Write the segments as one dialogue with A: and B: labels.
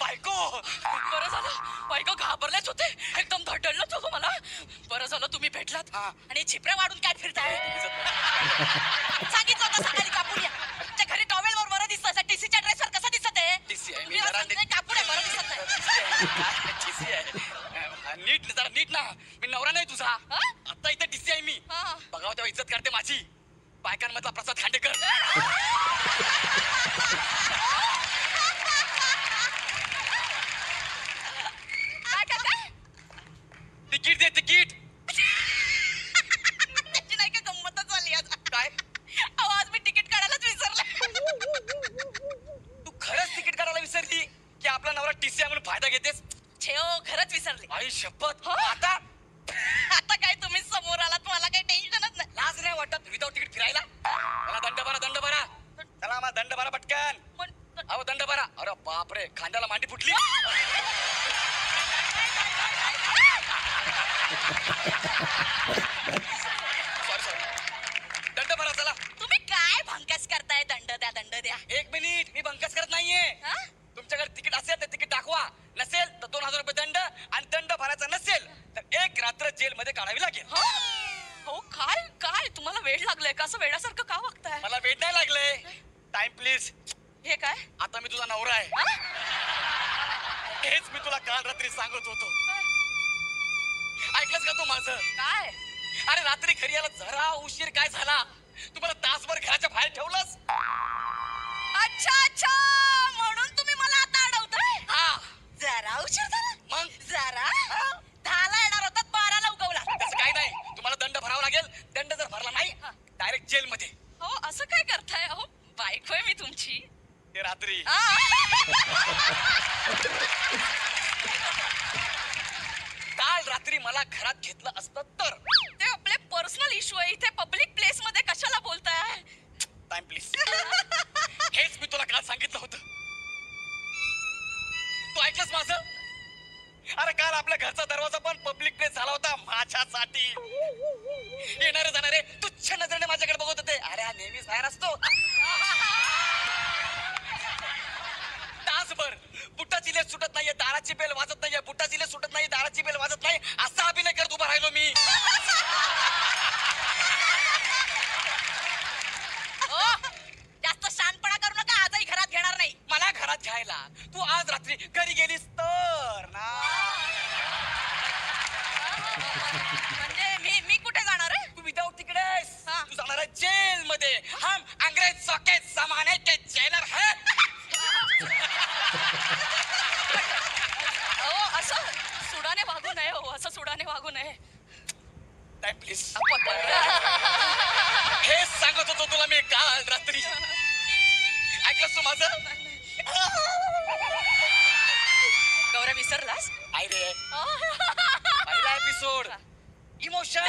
A: बायको.
B: बरं झालं, बायको घाबरलेच होते, एकदम धडधडलंच होतं मला. बरं झालं तुम्ही भेटलात. आणि झिपऱ्या वाढून काय फिरताय? सांगितलं होतं सकाळी कापून या. त्या घरी टॉवेल वर बरं दिसतं, टीसीच्या ड्रेसवर कसं दिसत आहे?
A: टीसी आहे, मी
B: मी
A: जरा
B: सांगते, कापून आहे, बरं दिसत नाही.
A: टीसी आहे. नीट जरा नीट ना, मी नवरा नाही तुझा. आता इथे टीसी आहे मी. बघावं तेव्हा इज्जत करते माझी. बायकांमधला प्रसाद खांडेकर.
B: काय काय?
A: तिकीट दे तिकीट.
B: त्याची नाही का गंमतच झाली आज.
A: काय
B: अहो, आज मी तिकीट काढायलाच विसरले.
A: तू खरंच तिकीट काढायला विसरली की आपला नवरा टीसी आहे म्हणून फायदा घेतेस?
B: छेओ, खरंच विसरले.
A: आई शपथ.
B: हो.
A: आता
B: आता काय तुम्ही समोर आलात, मला काही टेन्शनच नाही.
A: लाज नाही वाटत विदाऊट तिकीट फिरायला? मला दंड भरा दंड भरा. चला मला दंड भरा पटकन.
B: पण
A: अहो दंड भरा. अरे बापरे, खांद्याला मांडी फुटली. सॉरी दंड भरा चला.
B: तुम्ही काय भंकस करताय? दंड द्या, दंड द्या.
A: एक मिनिट, मी बंकस करत नाहीये.
B: हा?
A: तुमच्याकडे तिकीट असेल तर तिकीट दाखवा, नसेल तर 2000 रुपये दंड, आणि दंड भरायचा नसेल तर 1 रात्र जेल मध्ये काढावी लागेल.
B: हो, काय काय तुम्हाला वेळ लागलाय का? असं वेड्यासारखं का वागताय?
A: मला वेट नाही लागले. Time please.
B: हे काय?
A: आता मी तुझा नवरा आहे.
B: हा?
A: हेच मी तुला काल रात्री सांगत होतो. ऐकलंस का तू माझं?
B: काय?
A: अरे रात्री घरी यायला जरा उशीर काय झाला, तुम्हाला तासभर घराच्या बाहेर ठेवलंस.
B: अच्छा अच्छा, म्हणून तुम्ही मला आता अडवताय?
A: हा
B: जरा उशीर झाला.
A: मग
B: जरा 10ला येणार होतात, 12ला उगवला.
A: तसं काही नाही. तुम्हाला दंड भरावा लागेल. दंड जर भरला नाही डायरेक्ट जेल मध्ये.
B: हो, असं काय करताय? अहो, बायको आहे मी तुमची.
A: ते रात्री
B: आ!
A: काल रात्री मला घरात घेतलं असतं तर.
B: ते आपले पर्सनल इश्यू आहे. इथे पब्लिक प्लेस मध्ये कशाला बोलताय?
A: Time please. हेच मी तुला काल सांगितलं होतं. तू ऐकलंस माझं? अरे काल आपल्या घरचा दरवाजा पण पब्लिक प्लेस झाला होता माझ्यासाठी. येणारे जाणारे तुच्छ नजरेने माझ्याकडे बघत होते. अरे हा नेहमीच बाहेर असतो. तासभर बुटाची लेस सुटत नाहीये, दाराची बेल वाजत नाहीये, बुटाची लेस सुटत नाही, दाराची बेल वाजत नाही, असा अभिनय करत उभा राहिलो मी.
B: हो, जास्त शानपणा करू नका. आजही घरात घेणार नाही.
A: मला घरात घ्यायला तू आज रात्री घरी गेलीस तर ना.
B: म्हणजे मी कुठे जाणार आहे?
A: तू विदाऊट तिकडे आहेस.
B: हा.
A: तू जाणार आहे जेल मध्ये. हम अंग्रेज सौके जमाने के जेलर है.
B: हो, असं सुडाने वागू नये. हो, असं सुडाने वागू नये.
A: Time please.
B: आपण
A: हेच सांगत होतो तुला मी काल रात्री. ऐकलंस तू माझं?
B: गौरव विसरलास?
A: आई रे, पहिला एपिसोड इमोशन.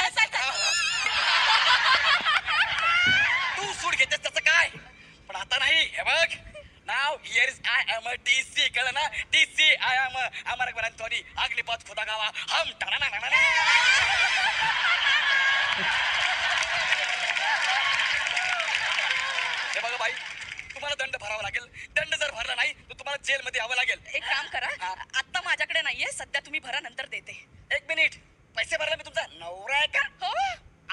A: तू सूड घेतेस त्याचं काय, पण आता नाही. हे बघ, now here is I am a TC. कळलं ना? टीसी आय एम अमर ग्रंथोरी अग्निपथ खुदा गावा हम टाना. हे बघा बाई, तुम्हाला दंड भरावा लागेल. दंड जर भरला नाही तर तुम्हाला जेल मध्ये यावं लागेल.
B: एक काम करा, आता माझ्याकडे नाहीये, सध्या तुम्ही भरा, नंतर देते.
A: एक मिनिट, पैसे भरला मी तुमचा नवरा आहे का?
B: हो.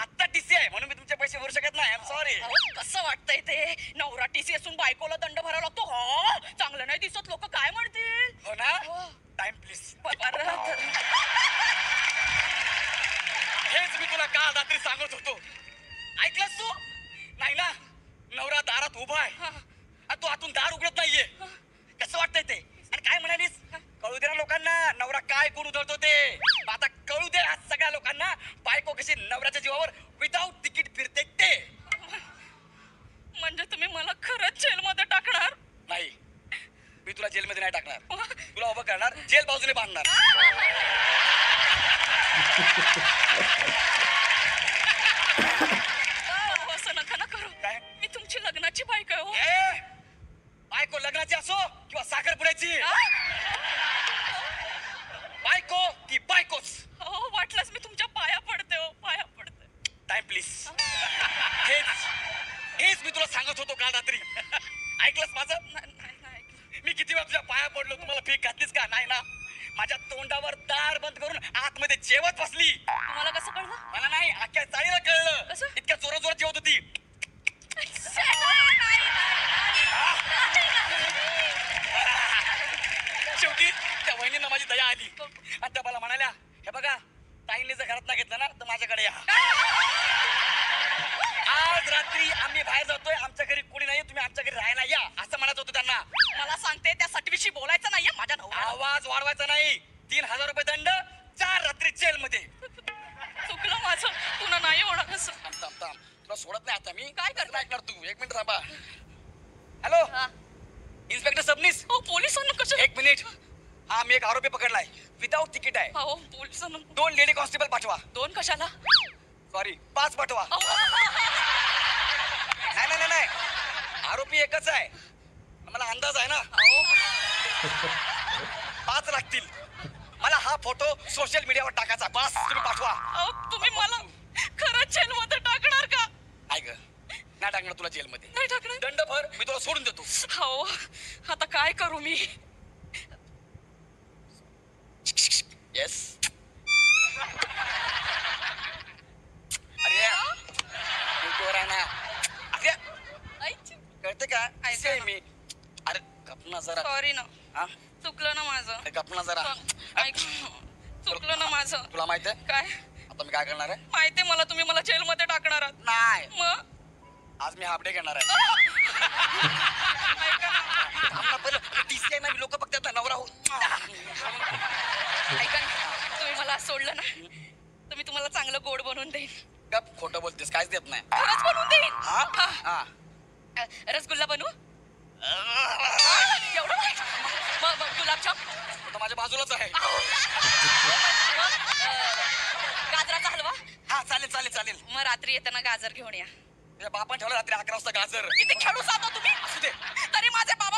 A: आता टीसी आहे म्हणून मी तुमचे पैसे भरू शकत नाही. I am sorry.
B: अहो, कसं वाटतंय ते? नवरा टीसी असून बायकोला दंड भरावा लागतो. हो, चांगलं नाही दिसत. लोक काय म्हणतील?
A: हो ना?
B: हो.
A: Time please. हेच मी तुला काल रात्री सांगत होतो. ऐकलंस तू? नाही ना? नवरा दारात उभा आहे आणि तू आतून दार उघडत नाहीये. कसं वाटतंय ते? आणि काय म्हणालीस? कळू दे ना लोकांना नवरा काय कोण उधळतो ते. आता कळू दे आज सगळ्या लोकांना बायको कशी नवऱ्याच्या जीवावर विदाऊट तिकीट फिरते ते.
B: म्हणजे तुम्ही मला खरंच जेलमध्ये टाकणार?
A: नाही, मी तुला जेलमध्ये नाही टाकणार. तुला उभं करणार, जेल बाजूने बांधणार.
B: असं नका ना करू.
A: काय?
B: मी तुमची लग्नाची बायको आहे. हो.
A: ए, बायको लग्नाची असो किंवा साखरपुड्याची, बायको ती बायकोच.
B: हो, वाटलंच मी तुमच्या पाया पडते. हो, पाया पडते.
A: Time please. हेच मी तुला सांगत होतो काल रात्री. ऐकलंस माझं?
B: नाही ऐकलं.
A: मी किती वेळा तुझ्या पाया पडलो. म्हटलं तुम्हाला भीक घातलीस का? नाही ना. माझ्या तोंडावर दार बंद करून आतमध्ये जेवत बसली.
B: तुम्हाला कसं कळलं?
A: मला नाही, अख्ख्या चाळीला कळलं.
B: कसं?
A: इतक्या जोरात जेवत होती. शेवटी त्या वहिनींना माझी दया आली आणि त्या मला म्हणाल्या, हे बघा, ताईंनी जर घरात नाही घेतलं ना तर माझ्याकडे या. आज रात्री आम्ही बाहेर जातोय, आमच्या घरी कोणी नाही, तुम्ही आमच्या घरी राहायला या, असं म्हणत होतो त्यांना.
B: मला सांगते त्या सटवीशी बोलायचं नाहीये माझ्या नवरा.
A: आवाज वाढवायचा नाही. 3000 रुपये दंड, 4 रात्री जेल मध्ये.
B: चुकलं माझं, पुन्हा नाही होणार असं.
A: थांब थांब थांब, तुला सोडत नाही आता मी.
B: काय करणार?
A: ऐकणार तू? एक मिनिट थांबा. हॅलो,
B: हा.
A: इन्स्पेक्टर सबनीस,
B: हो पोलिसांना कसं?
A: एक मिनिट. हा, मी एक आरोपी पकडलाय, विदाऊट तिकीट आहे.
B: हो पोलिसांना
A: 2 लेडी कॉन्स्टेबल पाठवा.
B: 2 कशाला?
A: सॉरी, 5 पाठवा.
B: अहो,
A: नाही नाही नाही, आरोपी एकच आहे, मला अंदाज आहे ना.
B: अहो,
A: 5 लागतील. मला हा फोटो सोशल मीडियावर टाकायचा. बस, तुम्ही पाठवा.
B: अहो, तुम्ही मला खरंच जेलमध्ये टाकणार का?
A: ऐक, नाही टाकणार तुला जेलमध्ये.
B: नाही टाकणार.
A: दंड भर, मी तुला सोडून देतो.
B: हो, आता काय करू मी?
A: येस. अरे वर आहे ना. अरे
B: आईची.
A: कळते का?
B: ऐका
A: ऐसे
B: ना.
A: मी. अरे गपना जरा.
B: सॉरी ना,
A: हा,
B: चुकलं ना माझं.
A: अरे गपना जरा.
B: ऐक, चुकलं ना माझं.
A: तुला माहित आहे
B: काय
A: आता मी काय करणार आहे?
B: माहितीये मला, तुम्ही मला जेलमध्ये टाकणार आहात.
A: नाही,
B: मग
A: आज मी हाफ डे घेणार आहे.
B: ऐका ना,
A: आम्हाला पहिलं TCI ना, लोक बघतात ना, नवरा हो.
B: ऐका ना, तुम्ही मला सोडलं ना तर मी तुम्हाला चांगलं गोड बनवून देईन.
A: गप, खोटं बोलतेस, काहीच देत नाही.
B: खरंच बनवून देईन.
A: हा हा.
B: रसगुल्ला बनवू? एवढं वाईट? मग गुलाबजाम?
A: तो माझ्या बाजूलाच आहे.
B: मग, गाजराचा हलवा?
A: हा, चालेल चालेल चालेल.
B: मग रात्री येताना गाजर घेऊन या.
A: तुझ्या बापान ठेवलं रात्री 11 वाजता गाजर.
B: किती खेळू जाता तुम्ही?
A: असू दे.
B: तरी माझे बाबा